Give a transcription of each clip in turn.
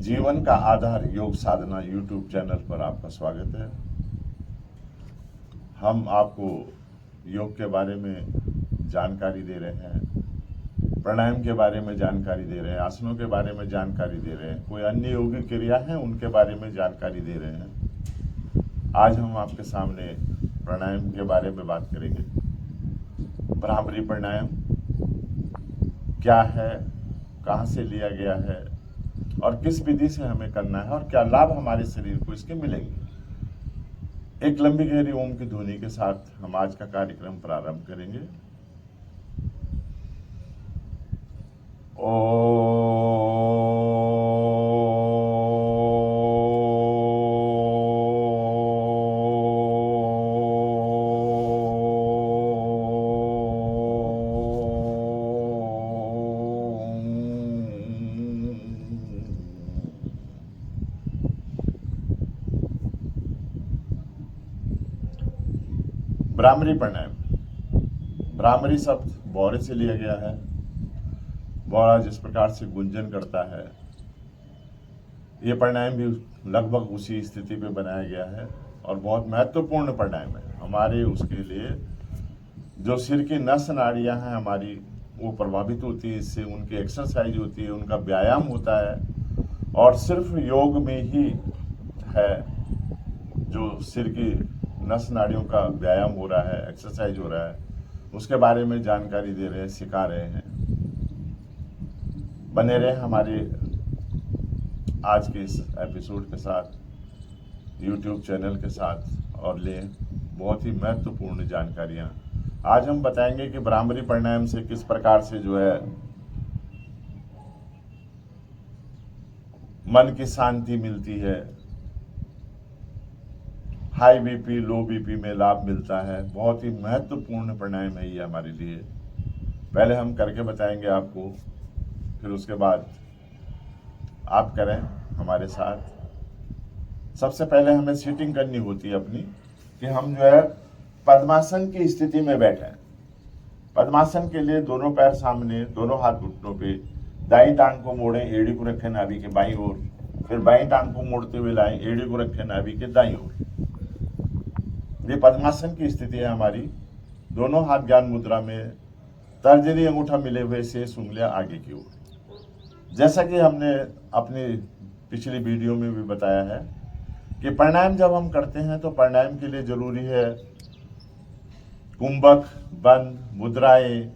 जीवन का आधार योग साधना यूट्यूब चैनल पर आपका स्वागत है। हम आपको योग के बारे में जानकारी दे रहे हैं, प्राणायाम के बारे में जानकारी दे रहे हैं, आसनों के बारे में जानकारी दे रहे हैं, कोई अन्य योगिक क्रिया है उनके बारे में जानकारी दे रहे हैं। आज हम आपके सामने प्राणायाम के बारे में बात करेंगे। भ्रामरी प्राणायाम क्या है, कहाँ से लिया गया है और किस विधि से हमें करना है और क्या लाभ हमारे शरीर को इसके मिलेंगे। एक लंबी गहरी ओम की ध्वनि के साथ हम आज का कार्यक्रम प्रारंभ करेंगे। भ्रामरी प्राणायाम, भ्रामरी शब्द बौरे से लिया गया है। बौरा जिस प्रकार से गुंजन करता है, ये प्राणायाम भी लगभग उसी स्थिति पे बनाया गया है और बहुत महत्वपूर्ण प्राणायाम है हमारे उसके लिए। जो सिर की नस नाड़ियां हैं हमारी, वो प्रभावित होती है, इससे उनकी एक्सरसाइज होती है, उनका व्यायाम होता है। और सिर्फ योग में ही है जो सिर की नस नाड़ियों का व्यायाम हो रहा है, एक्सरसाइज हो रहा है, उसके बारे में जानकारी दे रहे हैं, सिखा रहे हैं। बने रहे हमारे आज के इस एपिसोड के साथ, यूट्यूब चैनल के साथ, और लें बहुत ही महत्वपूर्ण जानकारियां। आज हम बताएंगे कि भ्रामरी प्राणायाम से किस प्रकार से जो है मन की शांति मिलती है, हाई बीपी लो बीपी में लाभ मिलता है। बहुत ही महत्वपूर्ण प्राणायाम है ये हमारे लिए। पहले हम करके बताएंगे आपको, फिर उसके बाद आप करें हमारे साथ। सबसे पहले हमें सीटिंग करनी होती है अपनी, कि हम जो है पद्मासन की स्थिति में बैठे। पद्मासन के लिए दोनों पैर सामने, दोनों हाथ घुटनों पे, दाईं टांग को मोड़ें, एड़ी को रखें नाभि के बाईं ओर, फिर बाईं टांग को मोड़ते हुए लाएं, एड़ी को रखें नाभि के दाईं ओर। ये पद्मासन की स्थिति है हमारी। दोनों हाथ ज्ञान मुद्रा में, तर्जनी अंगूठा मिले हुए, शेष उंगलियां आगे की ओर। जैसा कि हमने अपनी पिछली वीडियो में भी बताया है कि प्राणायाम जब हम करते हैं तो प्राणायाम के लिए जरूरी है कुंभक, बंद, मुद्राएं,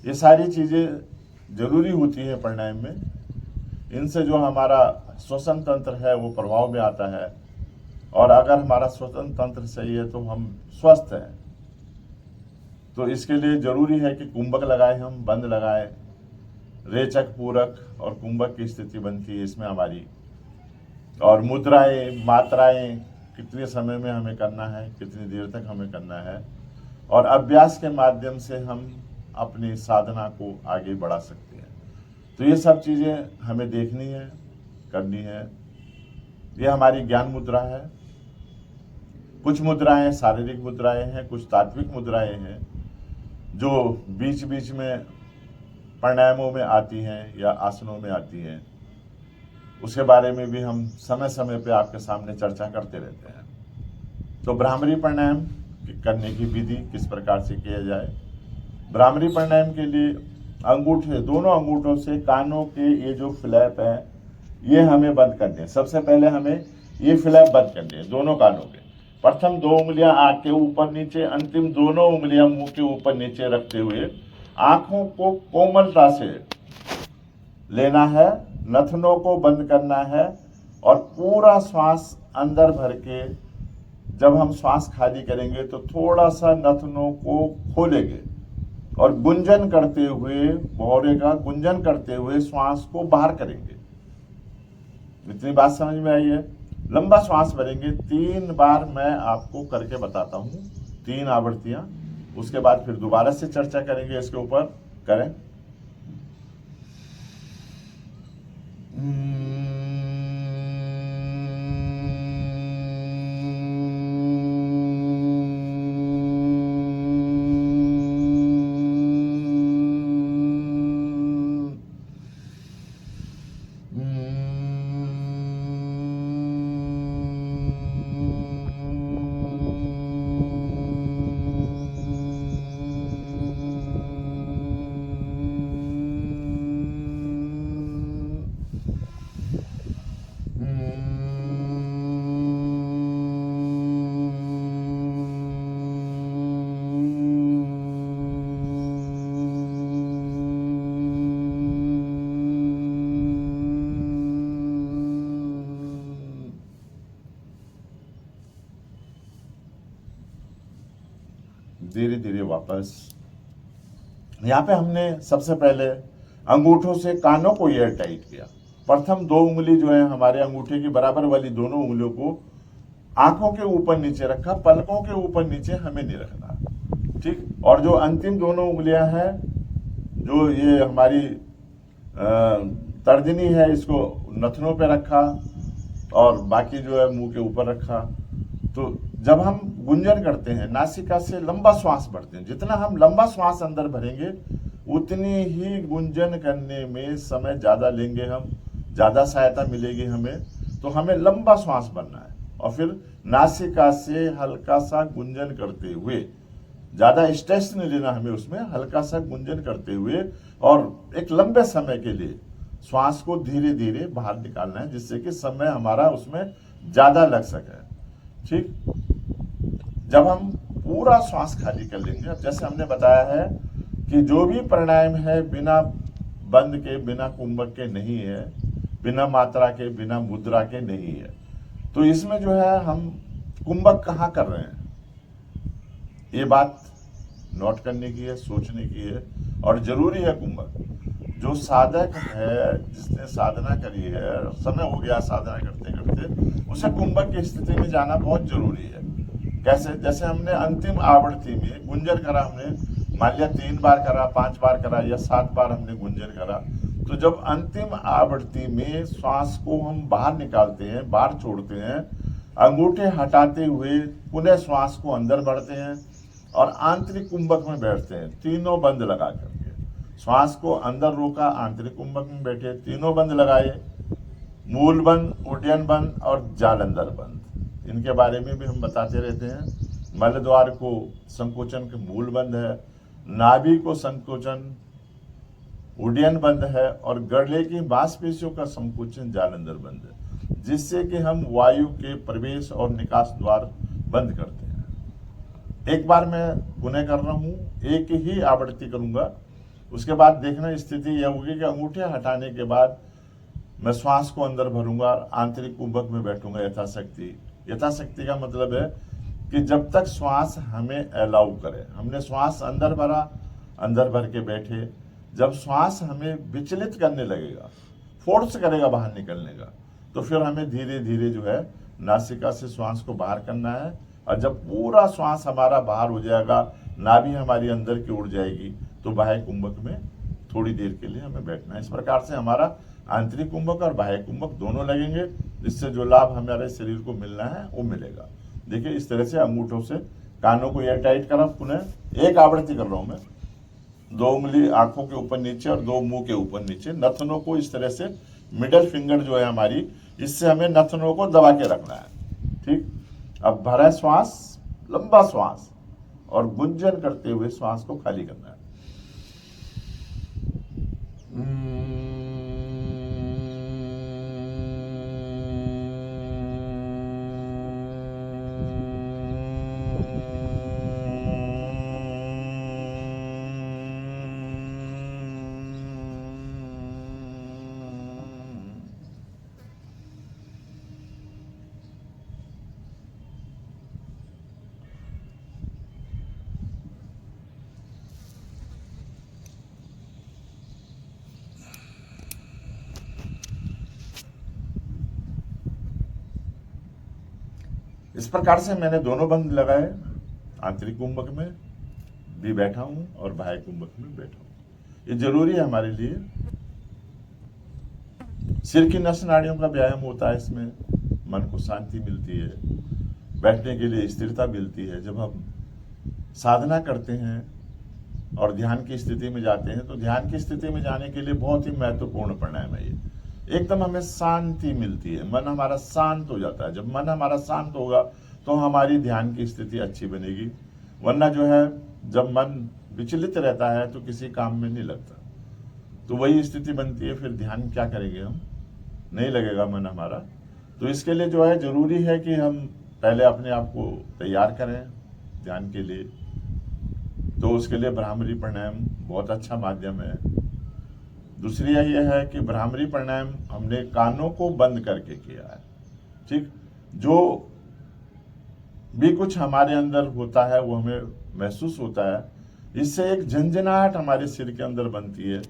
ये सारी चीजें जरूरी होती है प्राणायाम में। इनसे जो हमारा श्वसन तंत्र है वो प्रभाव में आता है, और अगर हमारा श्वसन तंत्र सही है तो हम स्वस्थ हैं। तो इसके लिए जरूरी है कि कुंभक लगाए, हम बंद लगाए, रेचक, पूरक और कुंभक की स्थिति बनती है इसमें हमारी। और मुद्राएं, मात्राएं, कितने समय में हमें करना है, कितनी देर तक हमें करना है, और अभ्यास के माध्यम से हम अपनी साधना को आगे बढ़ा सकते हैं। तो ये सब चीजें हमें देखनी है, करनी है। ये हमारी ज्ञान मुद्रा है। कुछ मुद्राएं शारीरिक मुद्राएं हैं, कुछ तात्विक मुद्राएं हैं जो बीच बीच में प्राणायामों में आती हैं या आसनों में आती हैं। उसके बारे में भी हम समय समय पे आपके सामने चर्चा करते रहते हैं। तो भ्रामरी प्राणायाम करने की विधि किस प्रकार से किया जाए। भ्रामरी प्राणायाम के लिए अंगूठे, दोनों अंगूठों से कानों के ये जो फ्लैप है ये हमें बंद करने हैं। सबसे पहले हमें ये फ्लैप बंद करने हैं दोनों कानों के। प्रथम 2 उंगलियां आंख के ऊपर नीचे, अंतिम दोनों उंगलियां मुंह के ऊपर नीचे रखते हुए आंखों को कोमलता से लेना है, नथनों को बंद करना है और पूरा श्वास अंदर भर के, जब हम श्वास खाली करेंगे तो थोड़ा सा नथनों को खोलेंगे और गुंजन करते हुए, भौरे का गुंजन करते हुए श्वास को बाहर करेंगे। इतनी बात समझ में आई है। लंबा श्वास भरेंगे 3 बार, मैं आपको करके बताता हूँ, 3 आवृत्तियां। उसके बाद फिर दोबारा से चर्चा करेंगे इसके ऊपर। करें। धीरे धीरे वापस। यहाँ पे हमने सबसे पहले अंगूठों से कानों को एयर टाइट किया। प्रथम 2 उंगली जो है हमारे अंगूठे की बराबर वाली दोनों उंगलियों को आंखों के ऊपर नीचे रखा, पलकों के ऊपर नीचे हमें नहीं रखना, ठीक। और जो अंतिम दोनों उंगलियां हैं, जो ये हमारी तर्जनी है, इसको नथनों पे रखा और बाकी जो है मुंह के ऊपर रखा। तो जब हम गुंजन करते हैं, नासिका से लंबा श्वास भरते हैं, जितना हम लंबा श्वास अंदर भरेंगे उतनी ही गुंजन करने में समय ज्यादा लेंगे, हम ज्यादा सहायता मिलेगी हमें। तो हमें लंबा श्वास भरना है और फिर नासिका से हल्का सा गुंजन करते हुए, ज्यादा स्ट्रेस नहीं लेना हमें उसमें, हल्का सा गुंजन करते हुए और एक लंबे समय के लिए श्वास को धीरे धीरे बाहर निकालना है, जिससे कि समय हमारा उसमें ज्यादा लग सके, ठीक। जब हम पूरा श्वास खाली कर लेंगे, अब जैसे हमने बताया है कि जो भी प्राणायाम है बिना बंद के, बिना कुंभक के नहीं है, बिना मात्रा के, बिना मुद्रा के नहीं है। तो इसमें जो है हम कुंभक कहाँ कर रहे हैं, ये बात नोट करने की है, सोचने की है, और जरूरी है कुंभक। जो साधक है, जिसने साधना करी है, समय हो गया साधना करते करते, उसे कुंभक की स्थिति में जाना बहुत जरूरी है। कैसे? जैसे हमने अंतिम आवृत्ति में गुंजन करा, हमने मान लिया 3 बार करा, 5 बार करा या 7 बार हमने गुंजन करा। तो जब अंतिम आवृत्ति में श्वास को हम बाहर निकालते हैं, बाहर छोड़ते हैं, अंगूठे हटाते हुए पुनः श्वास को अंदर बढ़ते हैं और आंतरिक कुंभक में बैठते हैं, तीनों बंद लगा करके। श्वास को अंदर रोका, आंतरिक कुंभक में बैठे, तीनों बंद लगाए, मूल बंद, उड्डयन बंद और जालंधर बंद। इनके बारे में भी हम बताते रहते हैं। मल द्वार को संकोचन के मूल बंद है, नाभि को संकोचन उड्डयन बंद है और गले की मांसपेशियों का संकोचन जालंधर बंद है, जिससे कि हम वायु के प्रवेश और निकास द्वार बंद करते हैं। एक बार मैं पुनः कर रहा हूँ, एक ही आवृत्ति करूंगा, उसके बाद देखना स्थिति यह होगी कि अंगूठे हटाने के बाद मैं श्वास को अंदर भरूंगा और आंतरिक कुंभक में बैठूंगा यथाशक्ति। यथाशक्ति का मतलब है कि जब तक श्वास हमें अलाउ करे। हमने श्वास अंदर भरा, अंदर भर के बैठे, जब श्वास हमें विचलित करने लगेगा, फोर्स करेगा बाहर निकलने का, तो फिर हमें धीरे धीरे जो है नासिका से श्वास को बाहर करना है। और जब पूरा श्वास हमारा बाहर हो जाएगा, नाभि हमारी अंदर की उड़ जाएगी, तो बाह्य कुंभक में थोड़ी देर के लिए हमें बैठना है। इस प्रकार से हमारा आंतरिक कुंभक और बाह्य कुंभक दोनों लगेंगे, जिससे जो लाभ हमारे शरीर को मिलना है वो मिलेगा। देखिए इस तरह से अंगूठों से कानों को एयर टाइट करा, पुनः एक आवृत्ति कर रहा हूं मैं, 2 उंगली आंखों के ऊपर नीचे और 2 मुंह के ऊपर नीचे, नथनों को इस तरह से, मिडल फिंगर जो है हमारी, इससे हमें नथनों को दबा के रखना है, ठीक। अब भरा श्वास, लंबा श्वास, और गुंजन करते हुए श्वास को खाली करना है। इस प्रकार से मैंने दोनों बंद लगाए, आंतरिक कुंभक में भी बैठा हूं और बाह्य कुंभक में बैठा हूं। ये जरूरी है हमारे लिए। सिर की नस नाड़ियों का व्यायाम होता है, इसमें मन को शांति मिलती है, बैठने के लिए स्थिरता मिलती है। जब हम साधना करते हैं और ध्यान की स्थिति में जाते हैं, तो ध्यान की स्थिति में जाने के लिए बहुत ही महत्वपूर्ण प्राणायाम है ये। एकदम हमें शांति मिलती है, मन हमारा शांत हो जाता है। जब मन हमारा शांत होगा तो हमारी ध्यान की स्थिति अच्छी बनेगी। वरना जो है, जब मन विचलित रहता है तो किसी काम में नहीं लगता, तो वही स्थिति बनती है, फिर ध्यान क्या करेंगे हम, नहीं लगेगा मन हमारा। तो इसके लिए जो है जरूरी है कि हम पहले अपने आप को तैयार करें ध्यान के लिए। तो उसके लिए भ्रामरी प्राणायाम बहुत अच्छा माध्यम है। दूसरी यह है कि भ्रामरी प्राणायाम हमने कानों को बंद करके किया है, ठीक। जो भी कुछ हमारे अंदर होता है, वो हमें महसूस होता है। इससे एक झंझनाहट हमारे सिर के अंदर बनती है।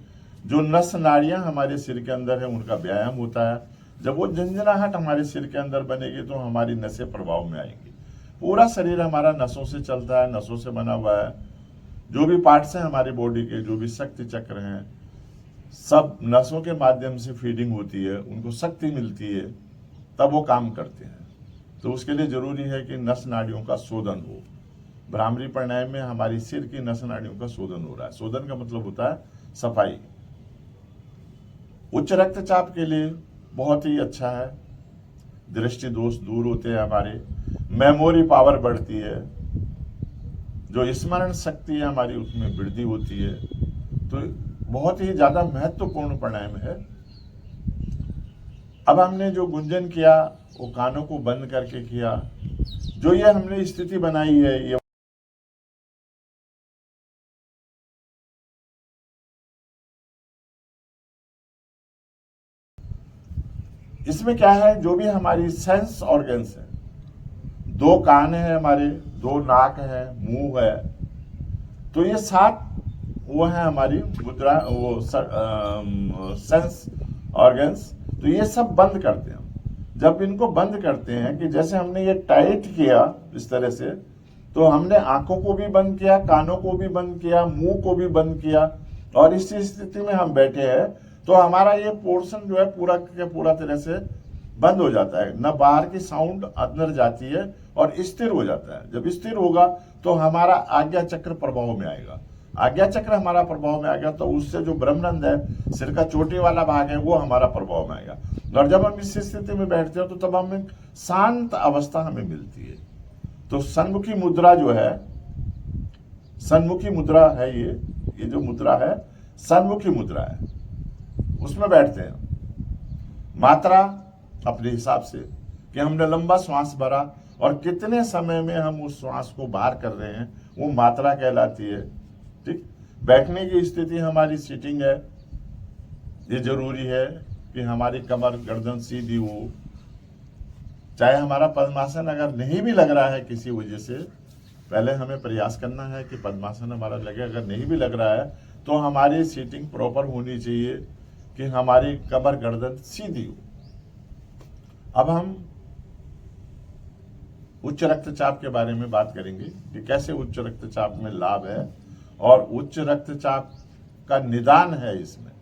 जो नस नाड़ियां हमारे सिर के अंदर है उनका व्यायाम होता है। जब वो झंझनाहट हमारे सिर के अंदर बनेगी तो हमारी नसें प्रभाव में आएंगी। पूरा शरीर हमारा नसों से चलता है, नसों से बना हुआ है। जो भी पार्ट्स हैं हमारे बॉडी के, जो भी शक्ति चक्र हैं, सब नसों के माध्यम से फीडिंग होती है, उनको शक्ति मिलती है, तब वो काम करते हैं। तो उसके लिए जरूरी है कि नस नाड़ियों का शोधन हो। भ्रामरी प्राणायाम में हमारी सिर की नस नाड़ियों का शोधन हो रहा है। शोधन का मतलब होता है सफाई। उच्च रक्तचाप के लिए बहुत ही अच्छा है। दृष्टि दोष दूर होते हैं हमारे, मेमोरी पावर बढ़ती है, जो स्मरण शक्ति है हमारी उसमें वृद्धि होती है। तो बहुत ही ज्यादा महत्वपूर्ण प्राणायाम है। अब हमने जो गुंजन किया वो कानों को बंद करके किया। जो ये हमने स्थिति बनाई है, ये इसमें क्या है, जो भी हमारी सेंस ऑर्गन्स है, 2 कान है हमारे, 2 नाक है, मुंह है, तो ये 7 वो है हमारी मुद्रा, वो सेंस ऑर्गन्स। तो ये सब बंद करते हैं। जब इनको बंद करते हैं कि जैसे हमने ये टाइट किया इस तरह से, तो हमने आंखों को भी बंद किया, कानों को भी बंद किया, मुंह को भी बंद किया, और इस स्थिति में हम बैठे हैं, तो हमारा ये पोर्शन जो है पूरा के पूरा तरह से बंद हो जाता है। न बाहर की साउंड अंदर जाती है और स्थिर हो जाता है। जब स्थिर होगा तो हमारा आज्ञा चक्र प्रभाव में आएगा। आज्ञा चक्र हमारा प्रभाव में आएगा तो उससे जो ब्रह्मरंध्र है, सिर का चोटी वाला भाग है, वो हमारा प्रभाव में आएगा। और जब हम इस स्थिति में बैठते हैं तो तब हमें शांत अवस्था हमें मिलती है। तो सन्मुखी मुद्रा जो है, सन्मुखी मुद्रा है, ये जो मुद्रा है सन्मुखी मुद्रा है, उसमें बैठते हैं। मात्रा अपने हिसाब से कि हमने लंबा श्वास भरा और कितने समय में हम उस श्वास को बाहर कर रहे हैं, वो मात्रा कहलाती है। ठीक। बैठने की स्थिति हमारी सीटिंग है। ये जरूरी है कि हमारी कमर गर्दन सीधी हो। चाहे हमारा पद्मासन अगर नहीं भी लग रहा है किसी वजह से, पहले हमें प्रयास करना है कि पद्मासन हमारा लगे। अगर नहीं भी लग रहा है तो हमारी सीटिंग प्रॉपर होनी चाहिए कि हमारी कमर गर्दन सीधी हो। अब हम उच्च रक्तचाप के बारे में बात करेंगे कि कैसे उच्च रक्तचाप में लाभ है और उच्च रक्तचाप का निदान है इसमें।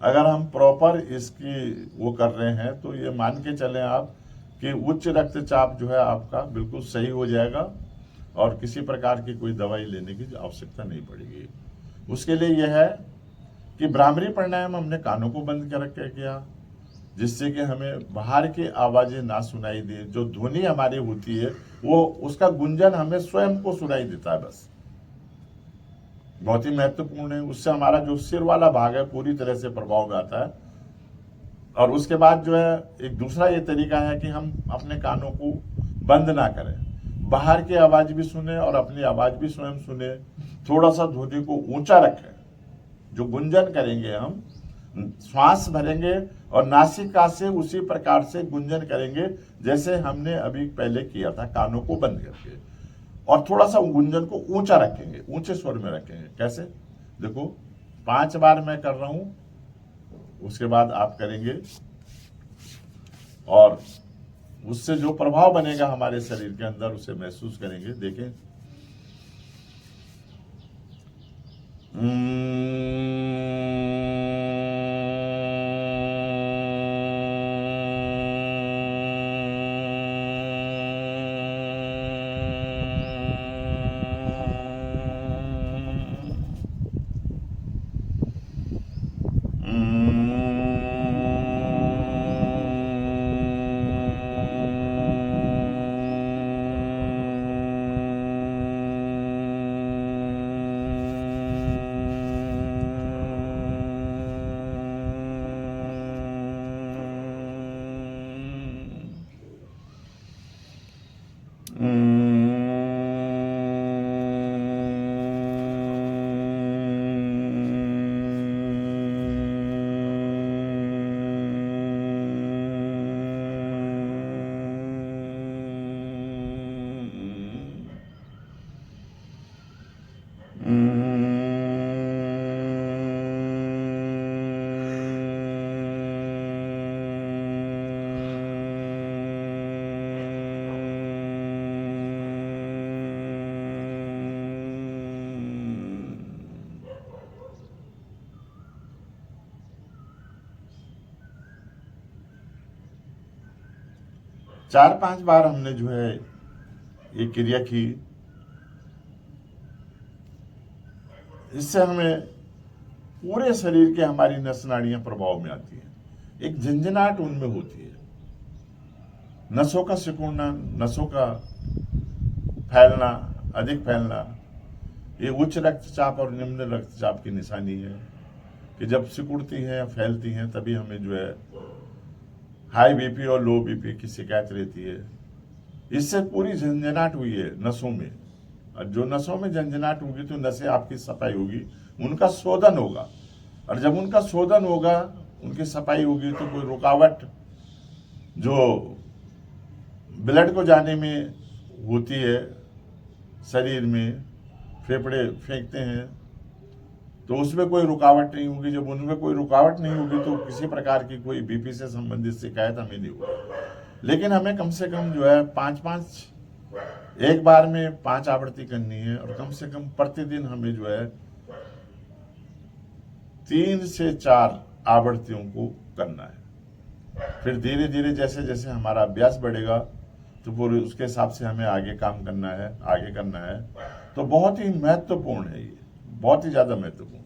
अगर हम प्रॉपर इसकी वो कर रहे हैं तो ये मान के चलें आप कि उच्च रक्तचाप जो है आपका बिल्कुल सही हो जाएगा और किसी प्रकार की कोई दवाई लेने की आवश्यकता नहीं पड़ेगी। उसके लिए यह है कि भ्रामरी प्राणायाम हमने कानों को बंद कर के किया, जिससे कि हमें बाहर की आवाजें ना सुनाई दे। जो ध्वनि हमारी होती है वो उसका गुंजन हमें स्वयं को सुनाई देता है, बस। बहुत ही महत्वपूर्ण है। उससे हमारा जो सिर वाला भाग है पूरी तरह से प्रभाव में आता है। और उसके बाद जो है एक दूसरा ये तरीका है कि हम अपने कानों को बंद ना करें, बाहर की आवाज भी सुने और अपनी आवाज भी स्वयं सुने। थोड़ा सा ध्वनि को ऊंचा रखें। जो गुंजन करेंगे, हम श्वास भरेंगे और नासिका से उसी प्रकार से गुंजन करेंगे जैसे हमने अभी पहले किया था, कानों को बंद करके। और थोड़ा सा गुंजन को ऊंचा रखेंगे, ऊंचे स्वर में रखेंगे। कैसे? देखो, 5 बार मैं कर रहा हूं, उसके बाद आप करेंगे और उससे जो प्रभाव बनेगा हमारे शरीर के अंदर उसे महसूस करेंगे। देखें। 4-5 बार हमने जो है ये क्रिया की। इससे हमें पूरे शरीर के हमारी नस नाड़ियां प्रभाव में आती हैं, एक झंझनाहट उनमें होती है, नसों का सिकुड़ना, नसों का फैलना, अधिक फैलना। ये उच्च रक्तचाप और निम्न रक्तचाप की निशानी है कि जब सिकुड़ती हैं या फैलती हैं तभी हमें जो है हाई बीपी और लो बीपी की शिकायत रहती है। इससे पूरी झंझनाहट हुई है नसों में, और जो नसों में झंझनाहट होगी तो नसें आपकी सफाई होगी, उनका शोधन होगा, और जब उनका शोधन होगा, उनकी सफाई होगी तो कोई रुकावट जो ब्लड को जाने में होती है, शरीर में फेफड़े फेंकते हैं, तो उसमें कोई रुकावट नहीं होगी। जब उनमें कोई रुकावट नहीं होगी तो किसी प्रकार की कोई बीपी से संबंधित शिकायत हमें नहीं होगी। लेकिन हमें कम से कम जो है 5-5 एक बार में 5 आवृत्ति करनी है, और कम से कम प्रतिदिन हमें जो है 3 से 4 आवृत्तियों को करना है। फिर धीरे धीरे जैसे जैसे हमारा अभ्यास बढ़ेगा तो पूरे उसके हिसाब से हमें आगे काम करना है, आगे करना है। तो बहुत ही महत्वपूर्ण है ये, बहुत ही ज़्यादा महत्वपूर्ण।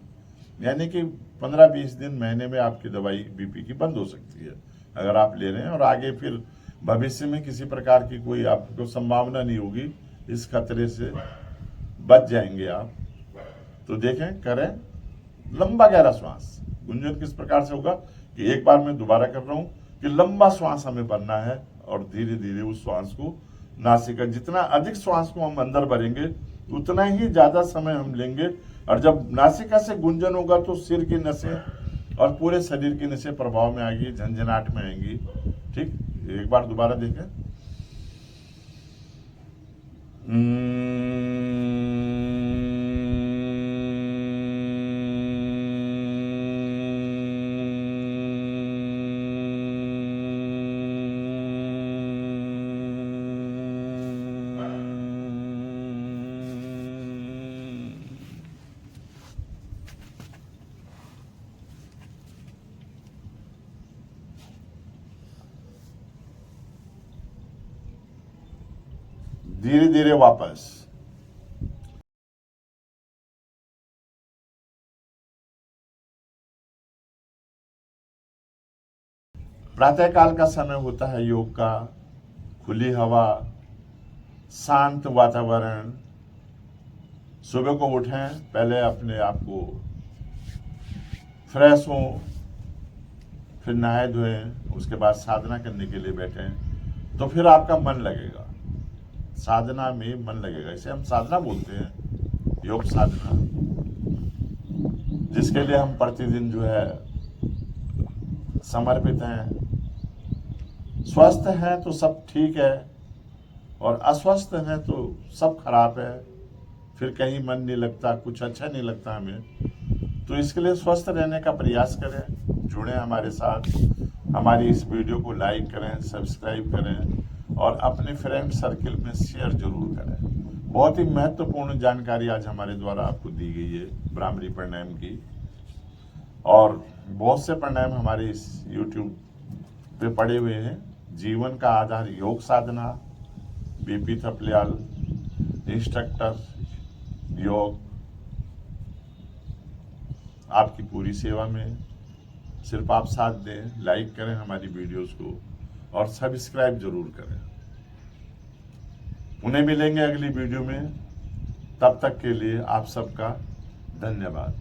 यानी कि 15-20 दिन, महीने में आपकी दवाई बीपी की बंद हो सकती है अगर आप ले रहे हैं, और आगे फिर भविष्य में किसी प्रकार की कोई आपको संभावना नहीं होगी, इस खतरे से बच जाएंगे आप। तो देखें, करें लंबा गहरा श्वास। गुंजन किस प्रकार से होगा कि एक बार मैं दोबारा कर रहा हूं कि लंबा श्वास हमें भरना है, और धीरे धीरे उस श्वास को नासिका, जितना अधिक श्वास को हम अंदर भरेंगे उतना ही ज्यादा समय हम लेंगे, और जब नासिका से गुंजन होगा तो सिर की नसें और पूरे शरीर की नसें प्रभाव में आएंगी, झंझनाहट में आएंगी। ठीक, एक बार दोबारा देखें। धीरे धीरे वापस। प्रातःकाल का समय होता है योग का, खुली हवा, शांत वातावरण। सुबह को उठें, पहले अपने आप को फ्रेश हों, फिर नहाए धोएं, उसके बाद साधना करने के लिए बैठें, तो फिर आपका मन लगेगा, साधना में मन लगेगा। इसे हम साधना बोलते हैं, योग साधना, जिसके लिए हम प्रतिदिन जो है समर्पित हैं। स्वस्थ हैं तो सब ठीक है, और अस्वस्थ हैं तो सब खराब है, फिर कहीं मन नहीं लगता, कुछ अच्छा नहीं लगता हमें। तो इसके लिए स्वस्थ रहने का प्रयास करें, जुड़ें हमारे साथ, हमारी इस वीडियो को लाइक करें, सब्सक्राइब करें, और अपने फ्रेंड सर्किल में शेयर जरूर करें। बहुत ही महत्वपूर्ण जानकारी आज हमारे द्वारा आपको दी गई है भ्रामरी प्राणायाम की, और बहुत से प्राणायाम हमारे इस YouTube पे पड़े हुए हैं। जीवन का आधार योग साधना, बीपी थपलियाल, इंस्ट्रक्टर योग, आपकी पूरी सेवा में। सिर्फ आप साथ दें, लाइक करें हमारी वीडियोस को, और सब्सक्राइब जरूर करें। उन्हें मिलेंगे अगली वीडियो में, तब तक के लिए आप सबका धन्यवाद।